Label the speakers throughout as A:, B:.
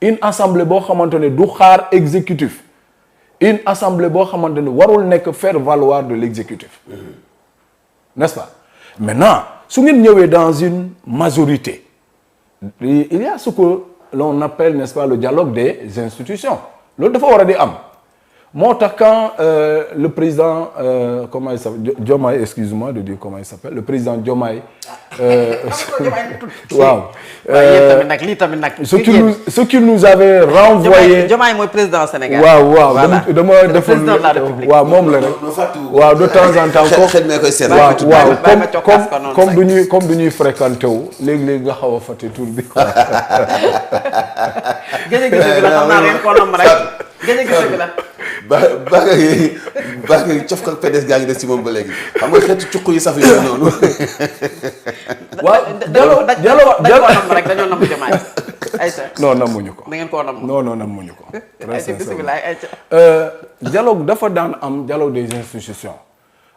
A: une assemblée boo xamante ne du xaar exécutif une assemblée boo xamante ne warul nekk faire valoir de l'exécutif n'est-ce pas maintenant su ngeen ñëwee dans une majorité il y a ce que l'on appelle n'est-ce pas le dialogue des institutions loolu dafa war a di am moo tax quand le président comment il s'appelle Diomaye excuse-moi de dire comment il s'appelle le président Diomaye waaw ce qu'il nous avait renvoyé
B: Diomaye mooy président Sénégal
A: waaw dama defoon waaw moom la rek waaw de temps en temps waaw comme du ñuy fréquenté wu léegi-léegi nga xaw a fàtte tur bi
C: baax nga cof ko PDS gaa ngi des ci moom ba léegi xam nga xeetu cuq yi saf yooyu noonu.
B: waaw dañoo rek dañoo nam Diomaye. ayca
A: non namuñu ko.
B: da ngeen koo nam
A: non namuñu ko.
B: ayca bisimilah ayca.
A: dialogue dafa daan am dialogue des institutions.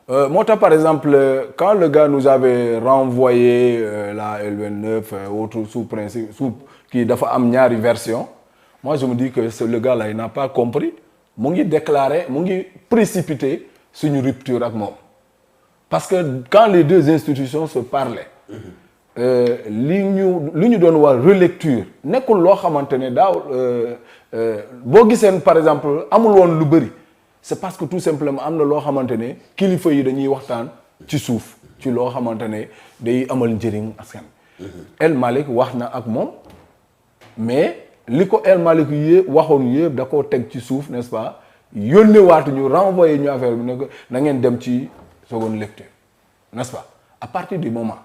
A: moo tax par exemple quand le gars nous avait renvoyé la L29 autre sous principe sous kii dafa am ñaari version moi je me dis que le gars là il n'a pas compris. mu ngi déclarer mu ngi précipiter suñu rupture ak moom parce que quand les deux institutions se parlaient li ñu doon wax relecture nekkul loo xamante ne daaw boo giseen par exemple amul woon lu bëri c'est parce que tout simplement am na loo xamante ne kilifa yi dañuy waxtaan ci suuf ci loo xamante ne day amal njëriñ askan El Malick wax na ak moom mais li ko El Malick yëpp waxoon yëpp da koo teg ci suuf n'est-ce pas yónnee waatu ñu renvoyer ñu affaire bi ne ko na ngeen dem ci seconde lecture n'est-ce pas à partir du moment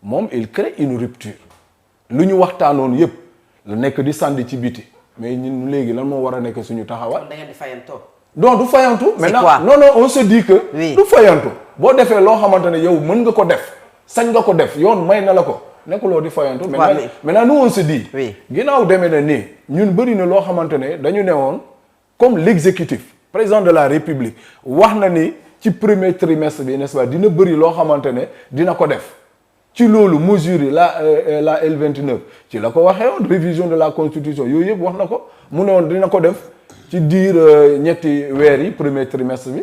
A: moom il crée une rupture lu ñu waxtaanoon yëpp la nekk di sànni ci biti mais ñun léegi lan moo war a nekk suñu taxawaay.
B: da ngeen di fayantoo.
A: donc du fayantu.
B: maintenant
A: non on se dit que. oui du fayantu boo defee loo xamante ne yow mën nga ko def sañ nga ko def yoon may na la ko. nekkuloo di fayantu maintenant nous on se dit ginnaaw demee na nii ñun bëri na loo xamante ne dañu ne woon comme l'exécutif président de la république wax na ni ci premier trimestre bi n'est-ce pas dina bëri loo xamante ne dina ko def ci loolu mesure la L29 ci la ko waxee woon révision de la constitution yooyu yëpp wax na ko mu ne woon dina ko def ci diir ñetti weer yi premier trimestre bi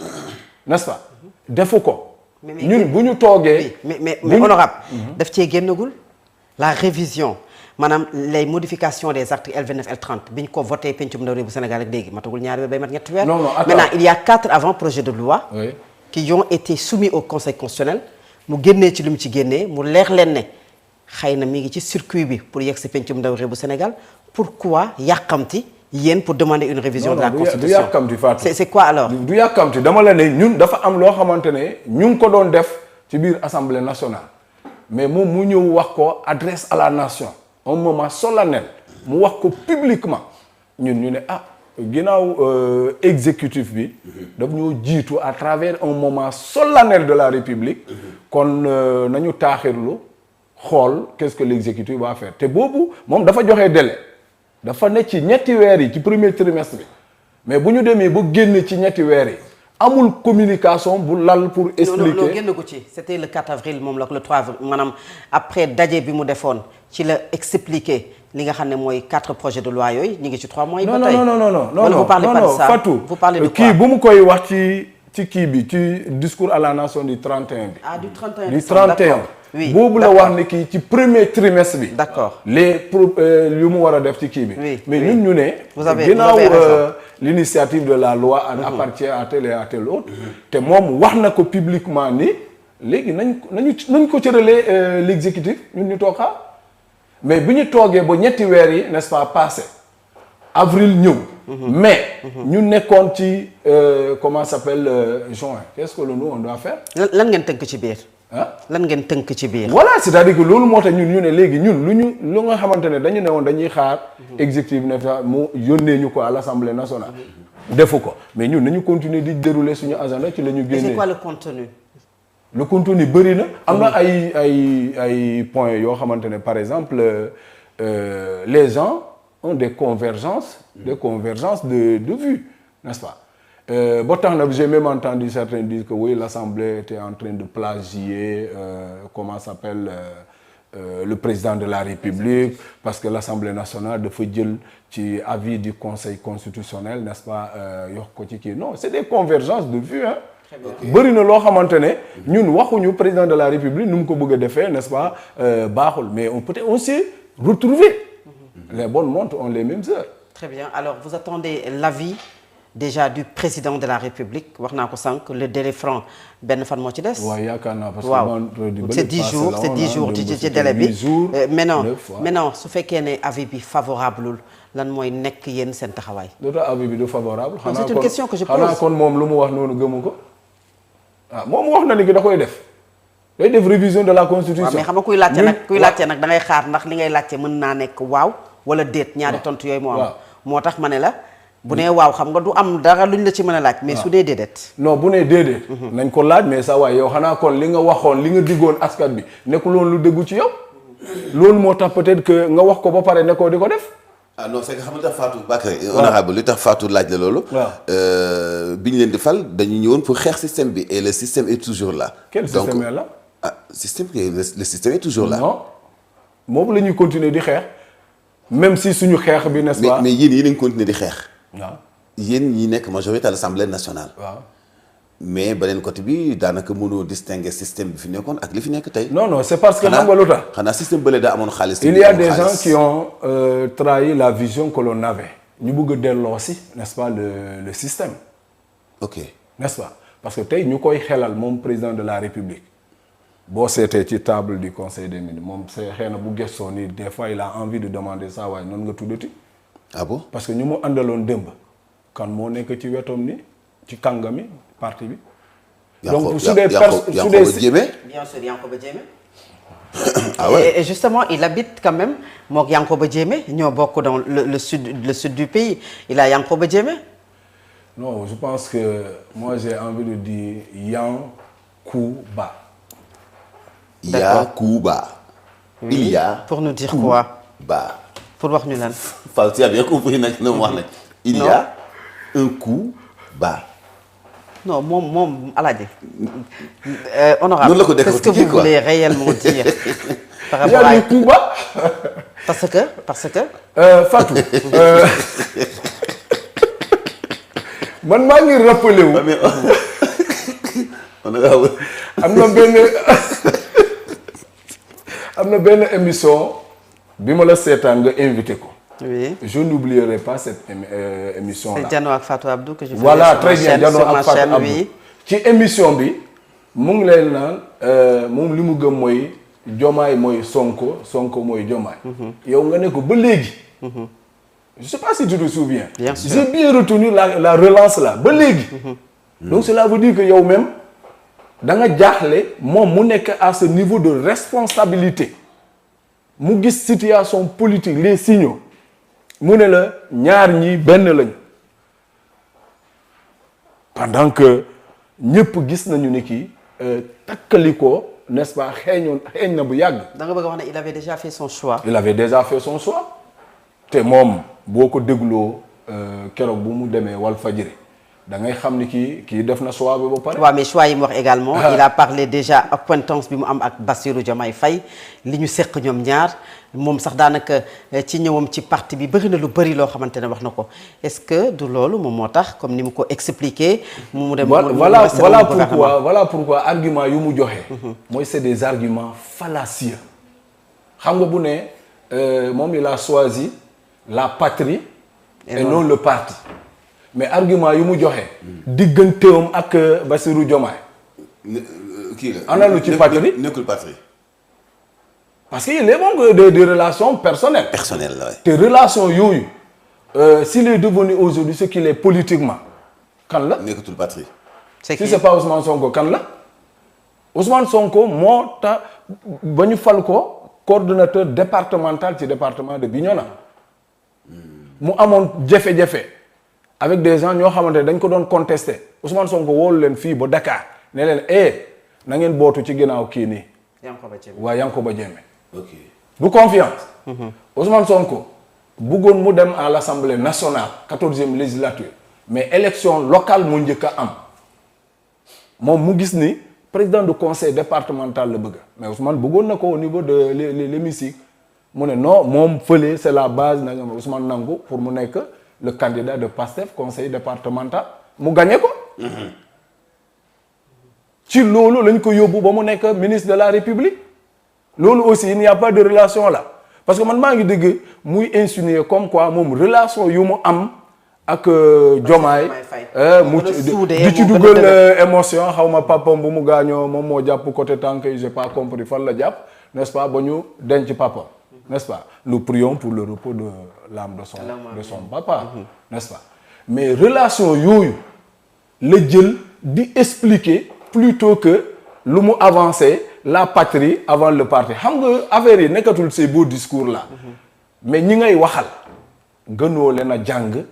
A: n'est-ce pas defu ko ñun bu ñu toogee
B: mais honorable daf cee génnagul la révision maanaam les modifications des articles L29 L30 bi ñu ko voté pencum ndaw réew bu Sénégal ak léegi matagul ñaari weer bay mat ñetti weer. maintenant il y a 4 avant-projets de loi. Oui. Qui ont été soumis au conseil constitutionnel mu génnee ci lu mu ci génnee mu leer leen ne xëy na mi ngi ci circuit bi pour yegg si pencum ndaw réew bu Sénégal pourquoi yàqamti yéen pour demander une révision de la constitution
A: du yàkkamti Fatou.
B: c'est quoi alors.
A: du yàkkamti dama la ne ñun dafa am loo xamante ne ñu ngi ko doon def ci biir assemblée nationale. mais moom mu ñëw wax ko adresse à la nation un moment solennel mu wax ko publiquement ñun ñu ne ginnaaw exécutif bi daf ñoo jiitu à travers un moment solennel de la République kon nañu taaxirlu xool qu'est-ce que l'exécutif va faire te boobu moom dafa joxe délai dafa ne ci ñetti weer yi ci premier trimestre bi mais bu ñu demee ba génn ci ñetti weer yi amul communication bu lal pour expliquer
B: non génn ko ci c'était le 4 avril moom la le 3 avril maanaam après daje bi mu defoon ci la expliquer li nga xam ne mooy 4 projets de loi yooyu ñu ngi ci 3 mois yi ba tey
A: non
B: vous parlez pas de ça
A: Fatou
B: vous parlez de quoi
A: kii bu mu koy wax ci kii bi ci discours à la nation du 31 bi
B: du 31
A: du 31 oui boobu la wax ne kii ci premier trimestre bi
B: d'accord
A: yu mu war a def ci kii bi mais ñun ñu ne ginnaaw l'initiative de la loi appartient à tel et à tel autre te moom wax na ko publiquement ni léegi nañ ko cëralee l'exécutif ñun ñu toog xaar mais bi ñu toogee ba ñetti weer yi n'est-ce pas passé avril ñëw mai ñu nekkoon ci comment s'appelle juin qu'est-ce que nous on doit faire
B: lan ngeen tënk ci biir lan ngeen tënk ci biir
A: voilà c'est-à-dire que loolu moo tax ñun ñu ne léegi ñun lu nga xamante ne dañu ne woon dañuy xaar exécutif ne mu yónnee ñu ko à l'Assemblée nationale defu ko mais ñun nañu continuer di dérouler suñu agenda ci la ñu génnee.
B: c'est quoi le contenu
A: le contenu bëri na am na ay points yoo xamante ne par exemple les gens ont des convergences de vues n'est-ce pas ba tax na j'ai même entendu certains dire que oui l'Assemblée était en train de plagier comment s'appelle le président de la République parce que l'Assemblée nationale dafa jël ci avis du Conseil constitutionnel n'est-ce pas yokk ko ci kii non c'est des convergences de vues hein. bëri na loo xamante ne ñun waxuñu président de la République nu mu ko bëgg a defee n'est-ce pas baaxul mais on s'est retrouvé les bonnes montres ont les mêmes heures.
B: Très bien alors vous attendez l'avis déjà du président de la République wax naa ko sànq le délai franc benn fan moo ci des.
A: waaw yaakaar naa parce que
B: waaw c'est 10 jours ci délai bi maintenant su fekkee ne avis bi favorable lan mooy nekk yéen seen taxawaay.
A: d'autant avis bi du favorable.
B: c'est une question que je pose
A: xanaa kon moom lu mu wax noonu gëmu ko ah moom wax na ni ki da koy def day def révision de la constitution.
B: waaw mais xam nga kuy laajte nag da ngay xaar ndax li ngay laajte mën naa nekk waaw wala déet ñaari tontu yooyu moo am. moo tax ma ne la. bu nee waaw xam nga du am dara luñ la ci mën a laaj. mais su dee déedéet.
A: non bu nee déedéet. nañ ko laaj mais sa waay yow xanaa kon li nga waxoon li nga diggoon askan bi nekkuloon lu déggu ci yow. loolu moo tax peut-être que nga wax ko ba pare nekkoo di ko def.
C: ah non c'est que xam nga tax Fatou Bakary. honorable li tax Fatou laaj la loolu. bi ñu leen di fal dañu ñëwoon pour xeex système bi et le système est toujours là.
A: quel système est là.
C: ah système le système est toujours là.
A: non moom la ñuy continuer di xeex même si suñu xeex bi n'est-ce pas.
C: mais yéen a ngi continuer di xeex.
A: waaw
C: yéen ñi nekk majorité à l'Assemblée nationale.
A: waaw
C: mais beneen côté bi daanaka mënoo distinguer système bi fi nekkoon ak li fi nekk tey.
A: non c'est parce que xam nga lu tax.
C: xanaa système bële daa amoon xaalis.
A: il y a des gens qui ont trahi la vision que l'on avait ñu bëgg a delloo si n'est-ce pas le système.
C: ok
A: n'est-ce pas parce que tey ñu koy xelal moom président de la République boo seetee ci table du conseil des ministres moom c'est xëy na bu gëstoo ni des fois il a envie de demander ça waaye noonu nga tuddati.
C: ah bon
A: parce que ñu mu àndaloon démb kan moo nekk ci wetom ni ci kàngami parti bi. donc su dee
C: Yankhoba Diémé.
B: bien sûr Yankhoba Diémé.
C: ah ouais.
B: et justement il habite quand même mook Yankhoba Diémé ñoo bokk dans le sud du pays il a Yankhoba Diémé.
A: non je pense que moi j'ai envie de dire Yankouba.
C: Yankouba.
B: Oui.
C: Il y a.
B: Pour nous dire quoi.
C: Ba.
B: Pour wax ñu lan.
C: Fall tu as bien compris nag li mu wax nag. il y a un coup bas.
B: non moom Alaaji. honorable
C: noonu la ko
B: qu'est-ce que vous voulez réellement dire. par rapport
A: à il y a un coup bas.
B: parce que.
A: Fatou. man maa ngi rappelé wu. am na benn émission bi ma la seetaan nga invité ko.
B: oui
A: je n'oublierai pas cette émission là.
B: c'est Diano ak Fatou Abdou que je faisais
A: voilà très bien Diano
B: sur
A: ak
B: ma
A: Fatou
B: chaîne
A: Abdou
B: oui.
A: ci émission bi mu ngi leen naan moom li mu gëm mooy Diomaye mooy Sonko mooy Diomaye. yow nga ne ko ba léegi. je sais pas si tu te souviens.
B: bien sûr
A: j'ai bien retenu la relance là ba léegi. donc cela veut dire que yow même da nga jaaxle moom mu nekk à ce niveau de responsabilité mu gis situation politique les signaux mu ne la ñaar ñi benn lañu pendant que ñëpp gis nañu ne kii takkalikoo n'est-ce pas xeeñ na bu yàgg.
B: da nga bëgg a wax ne il avait déjà fait son choix.
A: il avait déjà fait son choix te moom boo ko dégloo keroog bu mu demee Walfadjri da ngay xam ni kii def na choix bi ba pare.
B: waaw mais choix yi mu wax également. il a parlé déjà acquaintance bi mu am ak Bassirou Diomaye Faye li ñu seq ñoom ñaar moom sax daanaka ci ñëwam ci parti bi bëri na lu bëri loo xamante ne wax na ko est-ce que du loolu moom moo tax comme ni mu ko expliqué. mu dem
A: voilà pourquoi argument yu mu joxe. mooy c'est des arguments fallacieux. xam nga bu ne moom il a choisi la patrie. et non le parti. mais argument yu mu joxe. digganteewam ak Bassirou Diomaye.
C: kii la
A: ana lu ci patrie
C: nekkul patrie.
A: parce que il est bon des relations personnelles.
C: personnelles la
A: te relations yooyu s'il est devenu aujourd'hui ce qu'il est politiquement kan la.
C: nekkatul patrie.
B: si
A: c'est pas Ousmane Sonko kan la Ousmane Sonko moo tax ba ñu fal ko coordonnateur départemental ci département de Bignona mu amoon jafe-jafe. avec des gens ñoo xamante ne dañ ko doon contester Ousmane Sonko woolu leen fii ba Dakar ne leen na ngeen bootu ci ginnaaw kii nii. Yankhoba Diémé.
C: ok
A: du confiance. Ousmane Sonko bëggoon mu dem à l'Assemblée nationale 14e législature mais élection locale mu njëkk a am moom mu gis ni président du conseil départemental la bëgg mais Ousmane bëggoon na ko au niveau de l'hémicycle mu ne non moom fële c'est la base na nga Ousmane nangu pour mu nekk le candidat de PASTEF conseil départemental mu gagné ko. ci loolu lañ ko yóbbu ba mu nekk ministre de la République loolu aussi il n'y a pas de relation là parce que man maa ngi dégg muy insinuer comme quoi moom relation yu mu am ak Diomaye mu di ci dugal émotion xaw ma papam bu mu gaañoo moom moo jàpp côté tànk yi j'ai pas compris fan la jàpp n'est-ce pas ba ñu denc papam n'est-ce pas nous prions pour le repos de l'âme de son papa n'est-ce pas mais relation yooyu la jël di expliquer plutôt que lu mu avancer la patrie avant le parti xam nga affaire yi nekkatul ces beaux discours là mais ñi ngay waxal gënoo leen a jàng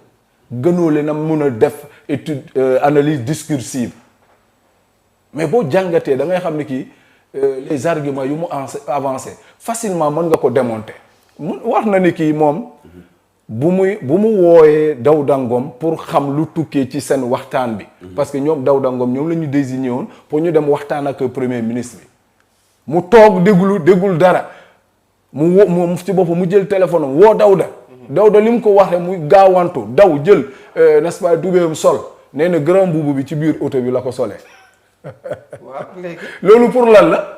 A: gënoo leen a mun a def étude analyse discursive mais boo jàngatee da ngay xam ne kii les arguments yu mu avancé facilement mën nga ko démonter wax na ni kii moom bu mu wooyee Daouda Ngom pour xam lu tukkee ci seen waxtaan bi parce que ñoom Daouda Ngom ñoom la ñu désigné woon pour ñu dem waxtaan ak premier ministre bi mu toog déggul dara mu ci boppam mu jël téléphone am woo Daouda li mu ko waxee muy gaawantu daw jël n'est-ce pas dubéem sol nee na grand boubou bi ci biir oto bi la ko solee
B: waaw léegi
A: loolu pour lan la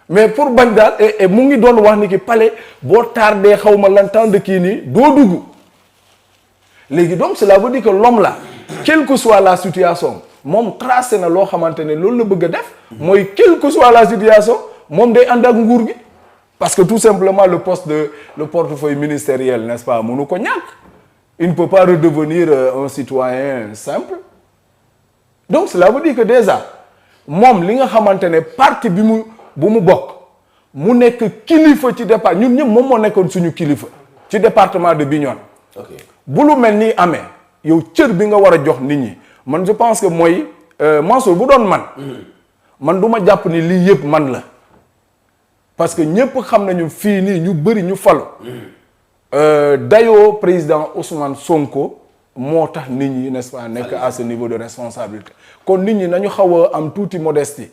A: mais pour bañ daal et mu ngi doon wax ni ki palais boo tardé xaw ma lan temps de kii nii doo dugg léegi donc cela veut dire que l'homme là quelle que soit la situation moom tracé na loo xamante ne loolu la bëgg a def mooy quelle que soit la situation moom day ànd ak nguur gi parce que tout simplement le portefeuille ministériel n'est-ce pas mënu ko ñàkk il ne peut pas redevenir un citoyen simple donc cela veut dire que déjà moom li nga xamante ne parti bu mu bokk mu nekk kilifa ci départ ñun ñëpp moom moo nekkoon suñu kilifa ci département de Bignona.
C: ok
A: bu lu mel nii amee yow cër bi nga war a jox nit ñi man je pense que mooy Mansour bu doon man du ma jàpp ni lii yëpp man la parce que ñëpp xam nañu fii nii ñu bëri ñu falu dayoo président Ousmane Sonko moo tax nit ñi n'est-ce pas nekk à ce niveau de responsabilité kon nit ñi nañu xaw a am tuuti modestie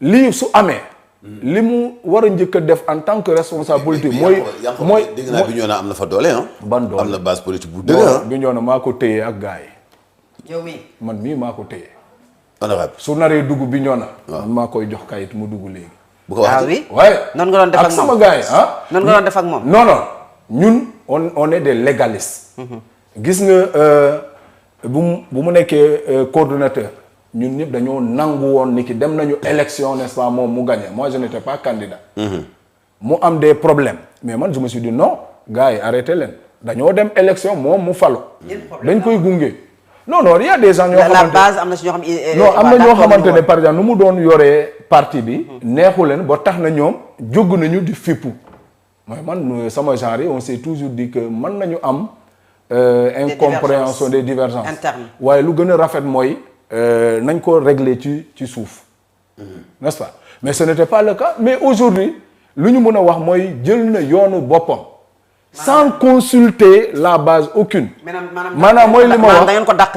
A: lii su amee li mu war a njëkk a def en tant que responsable politique mooy
C: dégg naa Bignona am na fa doole ah.
A: ban doole
C: am na base politique bu dëgg.
A: Bignona maa ko téye ak gars yi.
B: yow mii
A: man mii maa ko téye.
C: honorable
A: su naree dugg Bignona. man maa koy jox kayit mu dugg léegi.
C: bu ko waxee
A: waaye
B: noonu nga doon def ak moom
A: sama gars yi ah.
B: noonu nga doon def ak moom.
A: non ñun on est des légalistes. gis nga bu mu nekkee coordonnateur. ñun ñëpp dañoo nangu woon ni ki dem nañu élection n'est-ce pas moom mu gagné moi je n'étais pas candidat. mu am des problèmes mais man je me suis dit non gars yi arrêté leen dañoo dem élection moom mu falu. dañ koy gunge. non il y a des gens ñoo xamante
B: la base am na si ñoo xam
A: non am na ñoo xamante ne par exemple nu mu doon yoree parti bi. neexu leen ba tax na ñoom jóg nañu di fippu. mooy man sama genre yi on s'est toujours dit que mën nañu am. incompréhension des divergences
B: internes
A: waaye lu gën a rafet mooy. nañ ko régler ci suuf n'est-ce pas mais ce n'était pas le cas mais aujourd'hui lu ñu mën a wax mooy jël na yoonu boppam sans consulter la base aucune maanaam mooy li ma wax
B: da ngeen ko dàq